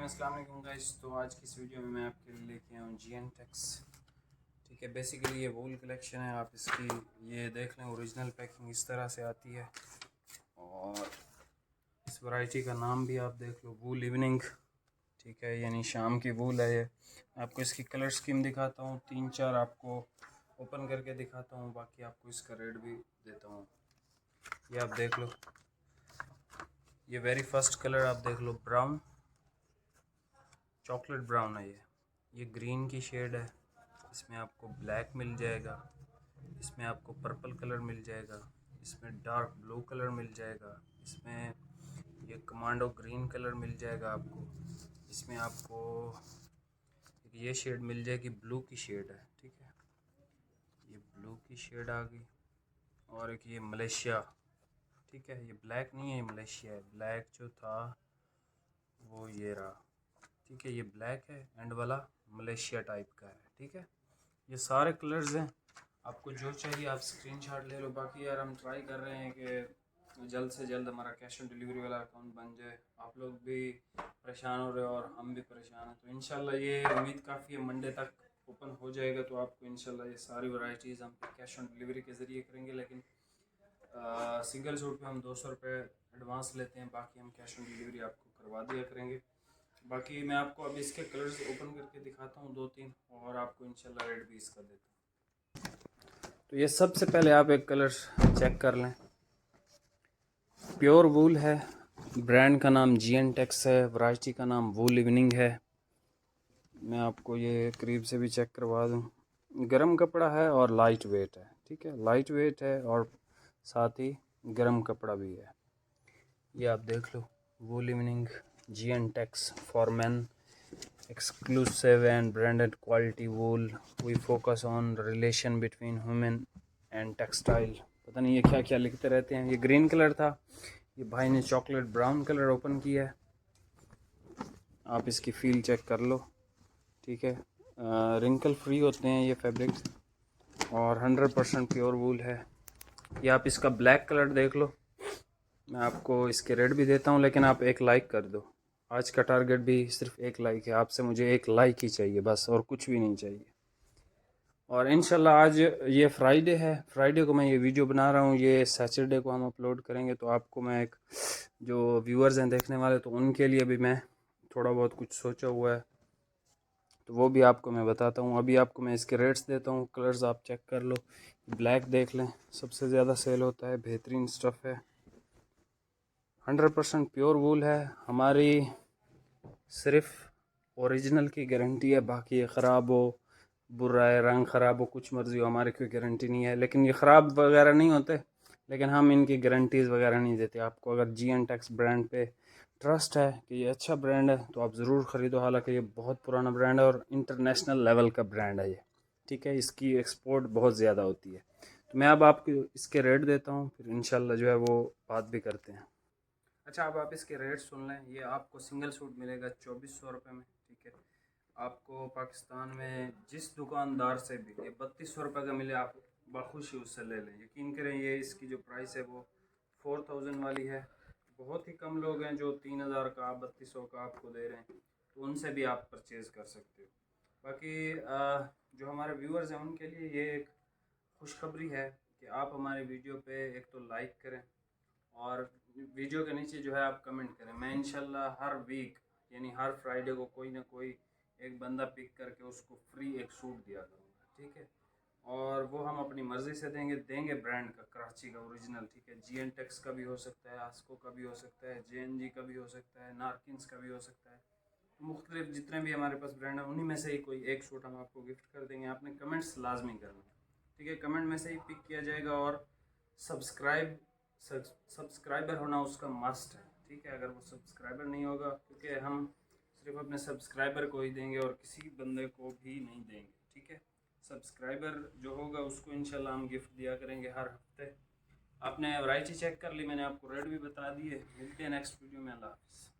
अस्सलाम वालेकुम गाइस। तो आज की इस वीडियो में मैं आपके लिए लेके आया हूँ GNTEX। ठीक है, बेसिकली ये वूल कलेक्शन है। आप इसकी ये देख लें, ओरिजिनल पैकिंग इस तरह से आती है और इस वैरायटी का नाम भी आप देख लो, वूल इवनिंग। ठीक है, यानी शाम की वूल है ये। आपको इसकी कलर स्कीम दिखाता हूँ, 3-4 आपको ओपन करके दिखाता हूँ, बाकी आपको इसका रेट भी देता हूँ। ये आप देख लो, ये वेरी फर्स्ट कलर आप देख लो, ब्राउन, चॉकलेट ब्राउन है ये ग्रीन की शेड है। इसमें आपको ब्लैक मिल जाएगा, इसमें आपको पर्पल कलर मिल जाएगा, इसमें डार्क ब्लू कलर मिल जाएगा, इसमें ये कमांडो ग्रीन कलर मिल जाएगा आपको, इसमें आपको ये शेड मिल जाएगी, ब्लू की शेड है। ठीक है, ये ब्लू की शेड आ गई। और एक ये मलेशिया, ठीक है, ये ब्लैक नहीं है, ये मलेशिया है। ब्लैक जो था वो ये रहा। ठीक है, ये ब्लैक है, एंड वाला मलेशिया टाइप का है। ठीक है, ये सारे कलर्स हैं, आपको जो चाहिए आप स्क्रीनशॉट ले लो। बाकी यार हम ट्राई कर रहे हैं कि जल्द से जल्द हमारा कैश ऑन डिलीवरी वाला अकाउंट बन जाए। आप लोग भी परेशान हो रहे हो और हम भी परेशान हैं, तो इंशाल्लाह ये उम्मीद काफ़ी है मंडे तक ओपन हो जाएगा। तो आपको इंशाल्लाह ये सारी वैरायटीज़ हम कैश ऑन डिलीवरी के ज़रिए करेंगे, लेकिन सिंगल सूट पे हम 200 रुपये एडवांस लेते हैं, बाकी हम कैश ऑन डिलीवरी आपको करवा दिया करेंगे। बाकी मैं आपको अभी इसके कलर्स ओपन करके दिखाता हूँ 2-3, और आपको इंशाल्लाह रेट भी इसका देता हूँ। तो ये सबसे पहले आप एक कलर चेक कर लें, प्योर वूल है, ब्रांड का नाम GNTEX है, वैरायटी का नाम वूल इवनिंग है। मैं आपको ये करीब से भी चेक करवा दूँ। गर्म कपड़ा है और लाइट वेट है। ठीक है, लाइट वेट है और साथ ही गर्म कपड़ा भी है। ये आप देख लो, wool evening GNTEX for men, exclusive and branded quality wool. We focus on relation between human and textile. पता नहीं ये क्या क्या लिखते रहते हैं। ये ग्रीन कलर था, ये भाई ने चॉकलेट ब्राउन कलर ओपन किया है। आप इसकी फील चेक कर लो। ठीक है, रिंकल फ्री होते हैं ये फैब्रिक और 100% प्योर वूल है। ये आप इसका ब्लैक कलर देख लो। मैं आपको इसके रेट भी देता हूँ, लेकिन आप एक लाइक कर दो। आज का टारगेट भी सिर्फ एक लाइक है, आपसे मुझे एक लाइक ही चाहिए बस, और कुछ भी नहीं चाहिए। और इंशाल्लाह आज ये फ्राइडे है, फ्राइडे को मैं ये वीडियो बना रहा हूँ, ये सैटरडे को हम अपलोड करेंगे। तो आपको मैं एक जो व्यूअर्स हैं देखने वाले, तो उनके लिए भी मैं थोड़ा बहुत कुछ सोचा हुआ है, तो वो भी आपको मैं बताता हूँ। अभी आपको मैं इसके रेट्स देता हूँ, कलर्स आप चेक कर लो। ब्लैक देख लें, सबसे ज़्यादा सेल होता है, बेहतरीन स्टफ़ है, 100% प्योर वूल है हमारी। सिर्फ ओरिजिनल की गारंटी है, बाकी ये ख़राब हो, बुरा है, रंग ख़राब हो, कुछ मर्ज़ी हो, हमारी कोई गारंटी नहीं है। लेकिन ये ख़राब वगैरह नहीं होते, लेकिन हम इनकी गारंटीज़ वगैरह नहीं देते आपको। अगर GNTEX ब्रांड पे ट्रस्ट है कि ये अच्छा ब्रांड है, तो आप ज़रूर ख़रीदो। हालांकि ये बहुत पुराना ब्रांड है और इंटरनेशनल लेवल का ब्रांड है ये। ठीक है, इसकी एक्सपोर्ट बहुत ज़्यादा होती है। तो मैं अब आपको इसके रेट देता हूँ, फिर इंशाल्लाह जो है वो बात भी करते हैं। अच्छा, अब आप इसके रेट सुन लें। ये आपको सिंगल सूट मिलेगा 2400 रुपये में। ठीक है, आपको पाकिस्तान में जिस दुकानदार से भी ये 3200 रुपये का मिले, आप बाखुशी उससे ले लें। यकीन करें, ये इसकी जो प्राइस है वो 4000 वाली है। बहुत ही कम लोग हैं जो 3000 का, 3200 का आपको दे रहे हैं, तो उनसे भी आप परचेज़ कर सकते हो। बाकी जो हमारे व्यूअर्स हैं उनके लिए ये एक खुशखबरी है कि आप हमारे वीडियो पे एक तो लाइक करें और वीडियो के नीचे जो है आप कमेंट करें। मैं इंशाल्लाह हर वीक यानी हर फ्राइडे को कोई ना कोई एक बंदा पिक करके उसको फ्री एक सूट दिया करूँगा। ठीक है, और वो हम अपनी मर्ज़ी से देंगे ब्रांड का, कराची का ओरिजिनल। ठीक है, GNTEX का भी हो सकता है, आस्को का भी हो सकता है, JNG का भी हो सकता है, नारकिन्स का भी हो सकता है। मुख्तलिफ जितने भी हमारे पास ब्रांड हैं, उन्हीं में से ही कोई एक सूट हम आपको गिफ्ट कर देंगे। आपने कमेंट्स लाजमी करना है। ठीक है, कमेंट में से ही पिक किया जाएगा, और सब्सक्राइबर होना उसका मस्ट है। ठीक है, अगर वो सब्सक्राइबर नहीं होगा, क्योंकि हम सिर्फ अपने सब्सक्राइबर को ही देंगे और किसी बंदे को भी नहीं देंगे। ठीक है, सब्सक्राइबर जो होगा उसको इंशाल्लाह हम गिफ्ट दिया करेंगे हर हफ्ते। आपने वैरायटी चेक कर ली, मैंने आपको रेट भी बता दिए। मिलते हैं नेक्स्ट वीडियो में। अल्लाह हाफ़िज़।